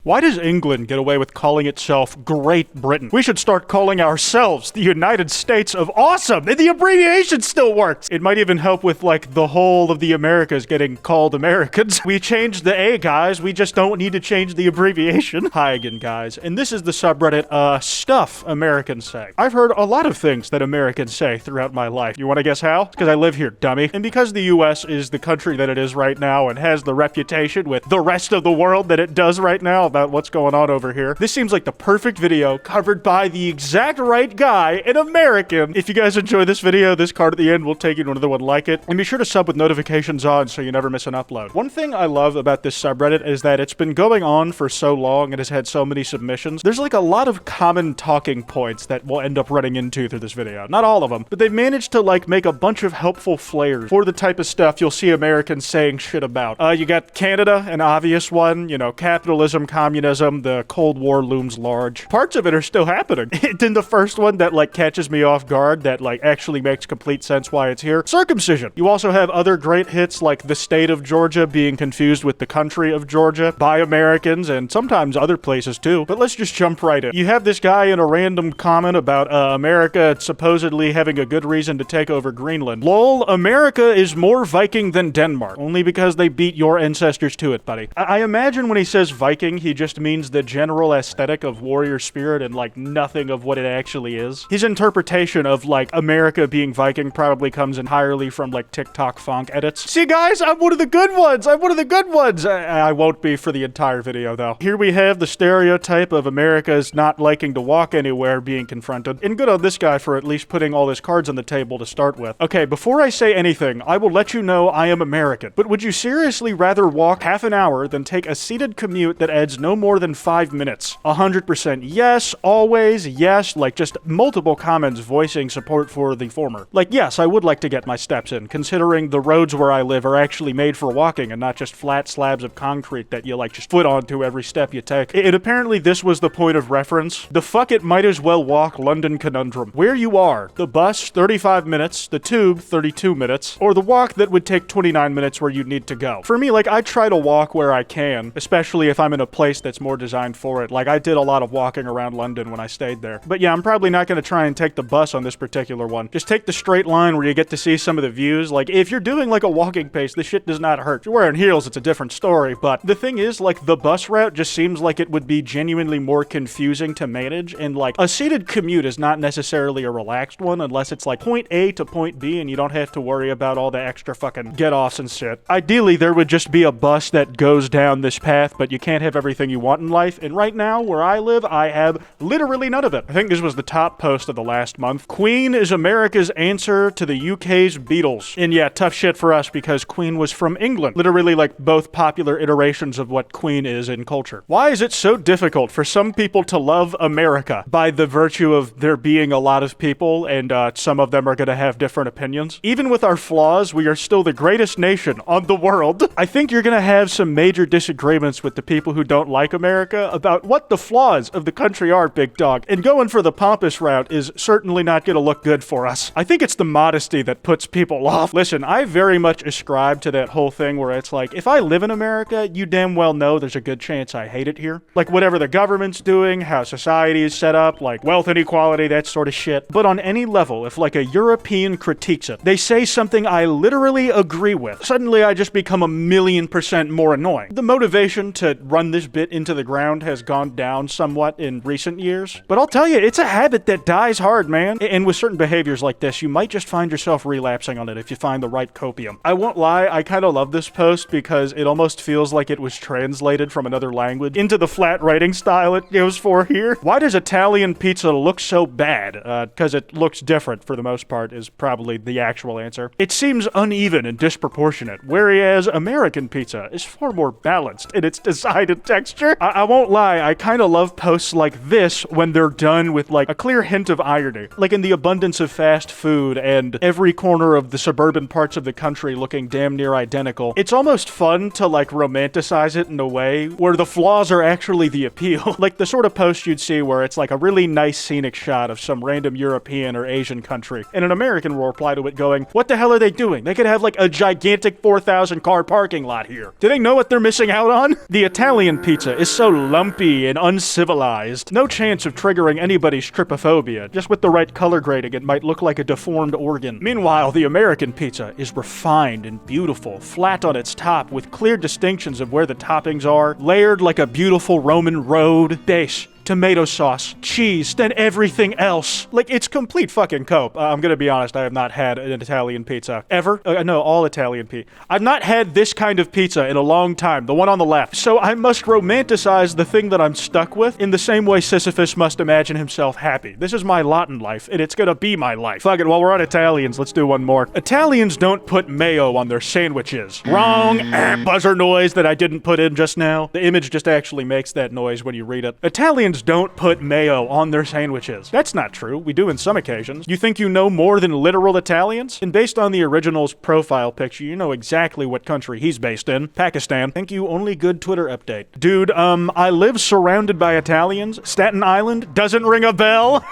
Why does England get away with calling itself Great Britain? We should start calling ourselves the United States of Awesome, and the abbreviation still works. It might even help with, like, the whole of the Americas getting called Americans. We changed the A, guys. We just don't need to change the abbreviation. Hi again, guys. And this is the subreddit, Stuff Americans Say. I've heard a lot of things that Americans say throughout my life. You want to guess how? It's because I live here, dummy. And because the US is the country that it is right now and has the reputation with the rest of the world that it does right now about what's going on over here, this seems like the perfect video covered by the exact right guy, an American. If you guys enjoy this video, this card at the end will take you to another one like it. And be sure to sub with notifications on so you never miss an upload. One thing I love about this subreddit is that it's been going on for so long and has had so many submissions. There's like a lot of common talking points that we'll end up running into through this video. Not all of them, but they've managed to like make a bunch of helpful flares for the type of stuff you'll see Americans saying shit about. You got Canada, an obvious one, you know, capitalism, communism, the Cold War looms large. Parts of it are still happening. Then the first one that like catches me off guard that like actually makes complete sense why it's here, circumcision. You also have other great hits like the state of Georgia being confused with the country of Georgia by Americans and sometimes other places too. But let's just jump right in. You have this guy in a random comment about America supposedly having a good reason to take over Greenland. Lol, America is more Viking than Denmark, only because they beat your ancestors to it, buddy. I imagine when he says Viking, he just means the general aesthetic of warrior spirit and like nothing of what it actually is. His interpretation of like America being Viking probably comes entirely from like TikTok funk edits. See guys, I'm one of the good ones. I'm one of the good ones. I won't be for the entire video though. Here we have the stereotype of America's not liking to walk anywhere being confronted. And good on this guy for at least putting all his cards on the table to start with. Okay, before I say anything, I will let you know I am American. But would you seriously rather walk half an hour than take a seated commute that adds no more than 5 minutes? 100% yes, always yes, like just multiple comments voicing support for the former. Like yes, I would like to get my steps in, considering the roads where I live are actually made for walking and not just flat slabs of concrete that you like just foot onto every step you take. And apparently this was the point of reference. The fuck it might as well walk London conundrum. Where you are, the bus 35 minutes, the tube 32 minutes, or the walk that would take 29 minutes where you need to go. For me, like I try to walk where I can, especially if I'm in a place that's more designed for it. Like I did a lot of walking around London when I stayed there. But yeah, I'm probably not going to try and take the bus on this particular one. Just take the straight line where you get to see some of the views. Like if you're doing like a walking pace, this shit does not hurt. If you're wearing heels, it's a different story. But the thing is, like the bus route just seems like it would be genuinely more confusing to manage. And like a seated commute is not necessarily a relaxed one unless it's like point A to point B and you don't have to worry about all the extra fucking get-offs and shit. Ideally, there would just be a bus that goes down this path, but you can't have everything you want in life. And right now, where I live, I have literally none of it. I think this was the top post of the last month. Queen is America's answer to the UK's Beatles. And yeah, tough shit for us because Queen was from England. Literally like both popular iterations of what Queen is in culture. Why is it so difficult for some people to love America by the virtue of there being a lot of people and some of them are going to have different opinions? Even with our flaws, we are still the greatest nation on the world. I think you're going to have some major disagreements with the people who don't like America about what the flaws of the country are, big dog. And going for the pompous route is certainly not going to look good for us. I think it's the modesty that puts people off. Listen, I very much ascribe to that whole thing where it's like, if I live in America, you damn well know there's a good chance I hate it here. Like whatever the government's doing, how society is set up, like wealth inequality, that sort of shit. But on any level, if like a European critiques it, they say something I literally agree with, suddenly I just become 1,000,000% more annoying. The motivation to run this bit into the ground has gone down somewhat in recent years, but I'll tell you, it's a habit that dies hard, man. And with certain behaviors like this, you might just find yourself relapsing on it if you find the right copium. I won't lie, I kind of love this post because it almost feels like it was translated from another language into the flat writing style it goes for here. Why does Italian pizza look so bad? Because it looks different for the most part is probably the actual answer. It seems uneven and disproportionate, whereas American pizza is far more balanced in its design and texture. I won't lie, I kind of love posts like this when they're done with like a clear hint of irony. Like in the abundance of fast food and every corner of the suburban parts of the country looking damn near identical, it's almost fun to like romanticize it in a way where the flaws are actually the appeal. Like the sort of post you'd see where it's like a really nice scenic shot of some random European or Asian country, and an American will reply to it going, what the hell are they doing? They could have like a gigantic 4,000 car parking lot here. Do they know what they're missing out on? The Italian pizza is so lumpy and uncivilized. No chance of triggering anybody's trypophobia. Just with the right color grading, it might look like a deformed organ. Meanwhile, the American pizza is refined and beautiful, flat on its top with clear distinctions of where the toppings are, layered like a beautiful Roman road, base, tomato sauce, cheese, then everything else. Like, it's complete fucking cope. I'm gonna be honest, I have not had an Italian pizza. Ever? No, all Italian pizza. I've not had this kind of pizza in a long time, the one on the left. So I must romanticize the thing that I'm stuck with in the same way Sisyphus must imagine himself happy. This is my lot in life, and it's gonna be my life. Fuck it, while we're on Italians, let's do one more. Italians don't put mayo on their sandwiches. Wrong! Buzzer noise that I didn't put in just now. The image just actually makes that noise when you read it. Italians don't put mayo on their sandwiches. That's not true. We do in some occasions. You think you know more than literal Italians? And based on the original's profile picture, you know exactly what country he's based in. Pakistan. Thank you, only good Twitter update. Dude, I live surrounded by Italians. Staten Island doesn't ring a bell.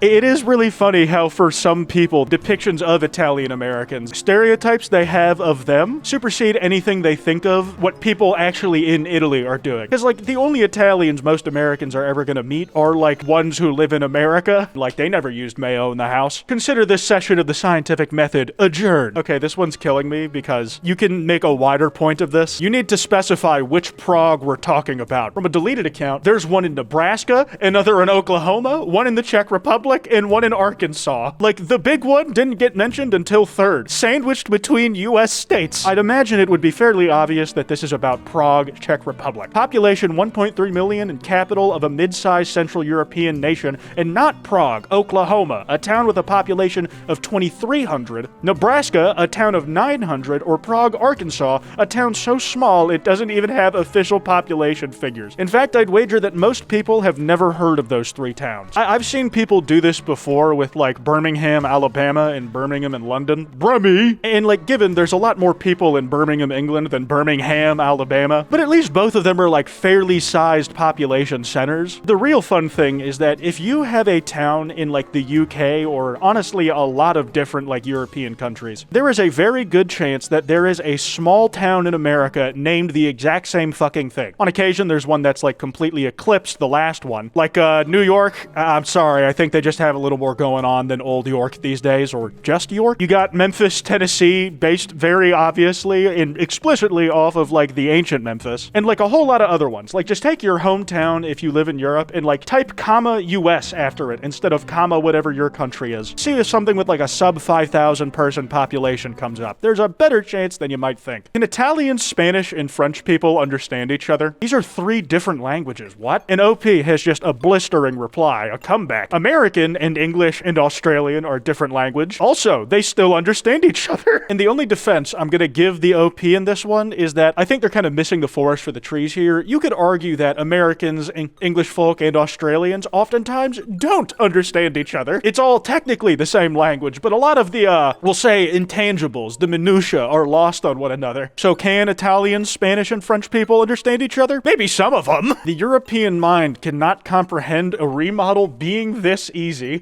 It is really funny how for some people, depictions of Italian Americans, stereotypes they have of them supersede anything they think of what people actually in Italy are doing. Because, like, the only Italians most Americans are ever gonna meet are, like, ones who live in America. Like, they never used mayo in the house. Consider this session of the scientific method adjourned. Okay, this one's killing me because you can make a wider point of this. You need to specify which Prague we're talking about. From a deleted account, there's one in Nebraska, another in Oklahoma, one in the Czech Republic, and one in Arkansas. Like, the big one didn't get mentioned until third, sandwiched between US states. I'd imagine it would be fairly obvious that this is about Prague, Czech Republic. Population 1.3 million and capital of a mid-sized Central European nation, and not Prague, Oklahoma, a town with a population of 2,300, Nebraska, a town of 900, or Prague, Arkansas, a town so small it doesn't even have official population figures. In fact, I'd wager that most people have never heard of those three towns. I've seen people do this before with, like, Birmingham, Alabama, and Birmingham and London. Brummy! And, like, given there's a lot more people in Birmingham, England than Birmingham, Alabama, but at least both of them are, like, fairly sized population centers. The real fun thing is that if you have a town in, like, the UK, or honestly a lot of different, like, European countries, there is a very good chance that there is a small town in America named the exact same fucking thing. On occasion, there's one that's, like, completely eclipsed the last one. Like, New York, I'm sorry, I think they just have a little more going on than Old York these days, or just York. You got Memphis, Tennessee, based very obviously and explicitly off of, like, the ancient Memphis, and, like, a whole lot of other ones. Like, just take your hometown if you live in Europe and, like, type comma US after it instead of comma whatever your country is. See if something with, like, a sub 5,000 person population comes up. There's a better chance than you might think. Can Italian, Spanish, and French people understand each other? These are three different languages. What? And OP has just a blistering reply, a comeback. American and English and Australian are different language. Also, they still understand each other. And the only defense I'm gonna give the OP in this one is that I think they're kind of missing the forest for the trees here. You could argue that Americans, English folk, and Australians oftentimes don't understand each other. It's all technically the same language, but a lot of the, we'll say, intangibles, the minutiae, are lost on one another. So can Italian, Spanish, and French people understand each other? Maybe some of them. The European mind cannot comprehend a remodel being this easy.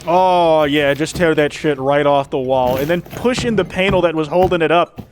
Oh, yeah, just tear that shit right off the wall, and then push in the panel that was holding it up.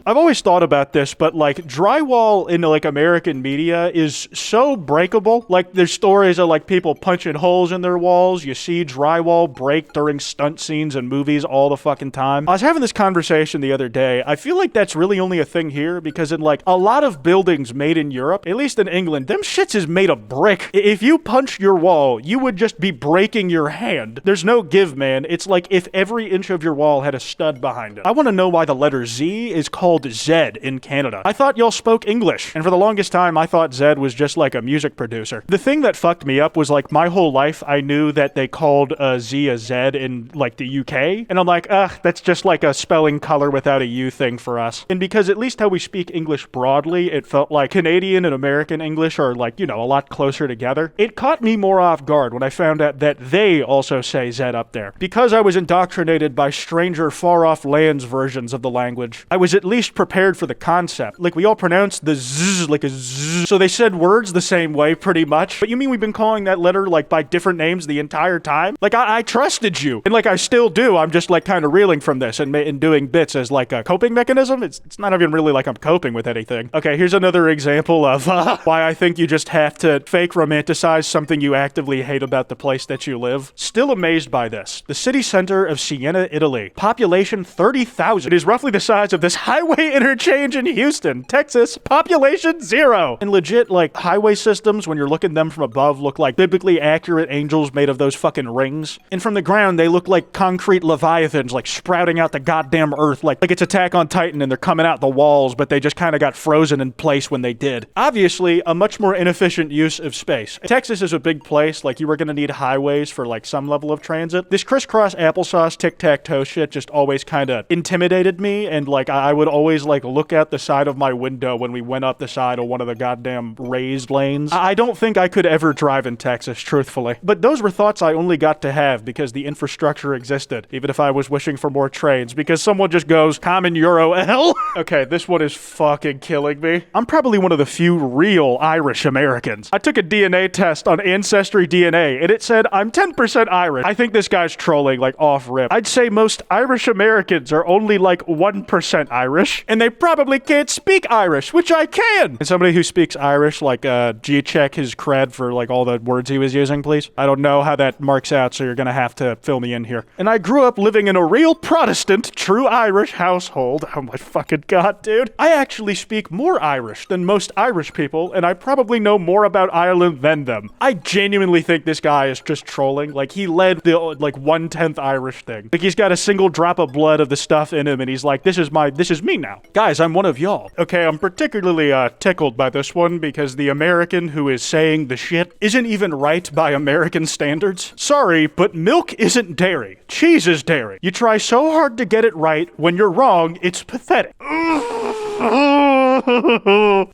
I've always thought about this, but, like, drywall in, like, American media is so breakable. Like, there's stories of, like, people punching holes in their walls. You see drywall break during stunt scenes in movies all the fucking time. I was having this conversation the other day. I feel like that's really only a thing here because in, like, a lot of buildings made in Europe, at least in England, them shits is made of brick. If you punch your wall, you would just be breaking your hand. There's no give, man. It's like if every inch of your wall had a stud behind it. I want to know why the letter Z is called Zed in Canada. I thought y'all spoke English, and for the longest time I thought Zed was just like a music producer. The thing that fucked me up was, like, my whole life I knew that they called Z a Zed in, like, the UK, and I'm like, that's just like a spelling color without a U thing for us. And because at least how we speak English broadly, it felt like Canadian and American English are, like, you know, a lot closer together. It caught me more off guard when I found out that they also say Zed up there. Because I was indoctrinated by stranger far-off lands versions of the language, I was at least least prepared for the concept. Like, we all pronounce the z like a z. So they said words the same way, pretty much. But you mean we've been calling that letter, like, by different names the entire time? Like, I trusted you. And, like, I still do. I'm just, like, kind of reeling from this and doing bits as, like, a coping mechanism. It's not even really like I'm coping with anything. Okay, here's another example of why I think you just have to fake romanticize something you actively hate about the place that you live. Still amazed by this. The city center of Siena, Italy. Population 30,000. It is roughly the size of this highway interchange in Houston, Texas. Population 0. And legit, like, highway systems, when you're looking at them from above, look like biblically accurate angels made of those fucking rings. And from the ground, they look like concrete leviathans, like, sprouting out the goddamn earth, like it's Attack on Titan and they're coming out the walls, but they just kind of got frozen in place when they did. Obviously, a much more inefficient use of space. Texas is a big place, like, you were gonna need highways for, like, some level of transit. This crisscross applesauce tic-tac-toe shit just always kind of intimidated me, and, like, I would always, like, look out the side of my window when we went up the side of one of the goddamn raised lanes. I don't think I could ever drive in Texas, truthfully. But those were thoughts I only got to have because the infrastructure existed, even if I was wishing for more trains, because someone just goes, common Euro L. Okay, this one is fucking killing me. I'm probably one of the few real Irish Americans. I took a DNA test on Ancestry DNA, and it said I'm 10% Irish. I think this guy's trolling, like, off rip. I'd say most Irish Americans are only, like, 1% Irish, and they probably can't speak Irish, which I can. And somebody who speaks Irish, like, G-check his cred for, like, all the words he was using, please. I don't know how that marks out, so you're gonna have to fill me in here. And I grew up living in a real Protestant, true Irish household. Oh my fucking god, dude. I actually speak more Irish than most Irish people, and I probably know more about Ireland than them. I genuinely think this guy is just trolling. Like, he led the, like, 1/10 Irish thing. Like, he's got a single drop of blood of the stuff in him, and he's like, this is me now. Guys, I'm one of y'all. Okay, I'm particularly, tickled by this one because the American who is saying the shit isn't even right by American standards. Sorry, but milk isn't dairy. Cheese is dairy. You try so hard to get it right. When you're wrong, it's pathetic.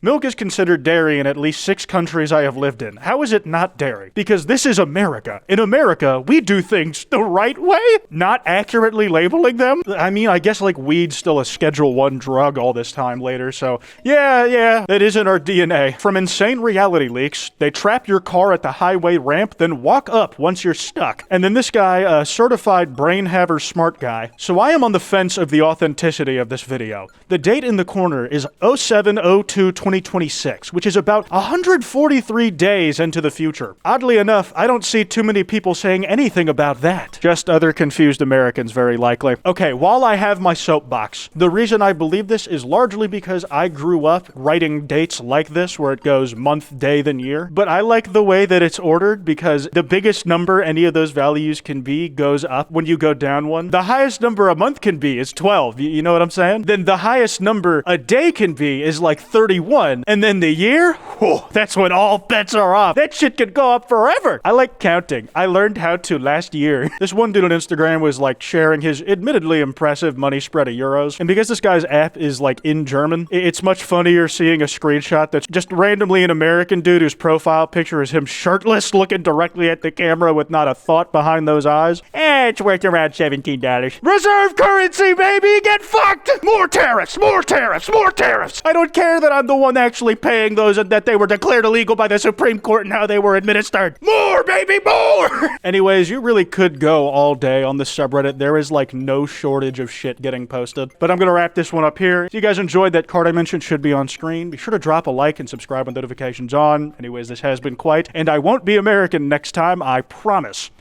Milk is considered dairy in at least 6 countries I have lived in. How is it not dairy? Because this is America. In America, we do things the right way, not accurately labeling them. I mean, I guess, like, weed's still a Schedule 1 drug all this time later, so yeah, that isn't our DNA. From insane reality leaks, they trap your car at the highway ramp, then walk up once you're stuck. And then this guy, a certified brain haver smart guy. So I am on the fence of the authenticity of this video. The date in the corner is 07/02/2026, which is about 143 days into the future. Oddly enough, I don't see too many people saying anything about that. Just other confused Americans, very likely. Okay, while I have my soapbox, the reason I believe this is largely because I grew up writing dates like this, where it goes month, day, then year. But I like the way that it's ordered because the biggest number any of those values can be goes up when you go down one. The highest number a month can be is 12. You know what I'm saying? Then the highest number a day can be is like 31. And then the year? Whew, that's when all bets are off. That shit could go up forever. I like counting. I learned how to last year. This one dude on Instagram was like sharing his admittedly impressive money spread of euros. And because this guy's app is like in German, it's much funnier seeing a screenshot that's just randomly an American dude whose profile picture is him shirtless looking directly at the camera with not a thought behind those eyes. It's worth around $17. Reserve currency, baby! Get fucked! More tariffs! More tariffs! More tariffs! I don't care that I'm the one actually paying those and that they were declared illegal by the Supreme Court and how they were administered. More, baby, more! Anyways, you really could go all day on this subreddit. There is like no shortage of shit getting posted. But I'm gonna wrap this one up here. If you guys enjoyed, that card I mentioned should be on screen. Be sure to drop a like and subscribe with notifications on. Anyways, this has been Kwite, and I won't be American next time, I promise.